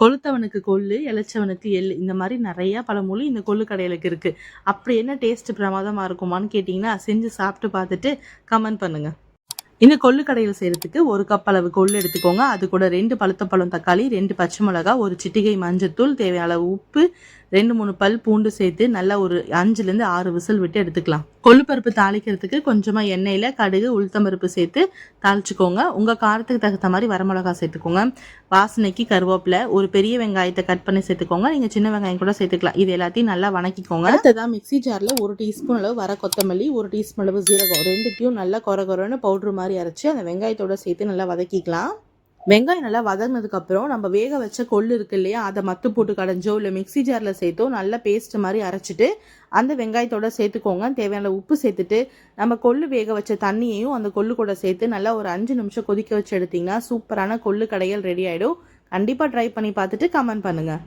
கொளுத்தவனுக்கு கொள்ளு, இளைச்சவனுக்கு எள்ளு. இந்த மாதிரி நிறைய பழமொழி இந்த கொள்ளு கடையிலுக்கு இருக்கு. அப்படி என்ன டேஸ்ட் பிரமாதமா இருக்குமான்னு கேட்டிங்கன்னா செஞ்சு சாப்பிட்டு பார்த்துட்டு கமெண்ட் பண்ணுங்க. இந்த கொள்ளு கடையில் செய்கிறதுக்கு 1 கப் அளவு கொள்ளு எடுத்துக்கோங்க. அது கூட 2 பழுத்த பழம் தக்காளி, 2 பச்சை மிளகா, 1 சிட்டிகை மஞ்சத்தூள், தேவையான அளவு உப்பு, 2-3 பல் பூண்டு சேர்த்து நல்லா ஒரு 5லேருந்து 6 விசில் விட்டு எடுத்துக்கலாம். கொள்ளுப்பருப்பு தாளிக்கிறதுக்கு கொஞ்சமாக எண்ணெயில் கடுகு உளுத்தம்பருப்பு சேர்த்து தாளிச்சுக்கோங்க. உங்கள் காரத்துக்கு தகுந்த மாதிரி வரமிளகா சேர்த்துக்கோங்க. வாசனைக்கு கருவேப்பிலை, ஒரு பெரிய வெங்காயத்தை கட் பண்ணி சேர்த்துக்கோங்க. நீங்கள் சின்ன வெங்காயம் கூட சேர்த்துக்கலாம். இது எல்லாத்தையும் நல்லா வணக்கிக்கோங்க. அடுத்ததான் மிக்ஸி ஜாரில் 1 டீஸ்பூன் அளவு வர கொத்தமல்லி, 1 டீஸ்பூன் அளவு சீரகம், ரெண்டுத்தையும் நல்லா கொரன்னு பவுட்ரு மாதிரி அரைச்சி அந்த வெங்காயத்தோட சேர்த்து நல்லா வதக்கிக்கலாம். வெங்காயம் நல்லா வதங்கினதுக்கப்புறம் நம்ம வேக வச்ச கொள்ளு இருக்கு இல்லையா, அதை மத்து போட்டு கடைஞ்சோ இல்லை மிக்ஸி ஜாரில் சேர்த்தோ நல்லா பேஸ்ட் மாதிரி அரைச்சிட்டு அந்த வெங்காயத்தோட சேர்த்துக்கோங்க. தேவையான உப்பு சேர்த்துட்டு நம்ம கொள்ளு வேக வச்ச தண்ணியையும் அந்த கொள்ளு கூட சேர்த்து நல்லா ஒரு 5 நிமிஷம் கொதிக்க வச்சு எடுத்திங்கன்னா சூப்பரான கொள்ளு கடைகள் ரெடி ஆகிடும். கண்டிப்பாக ட்ரை பண்ணி பார்த்துட்டு கமெண்ட் பண்ணுங்கள்.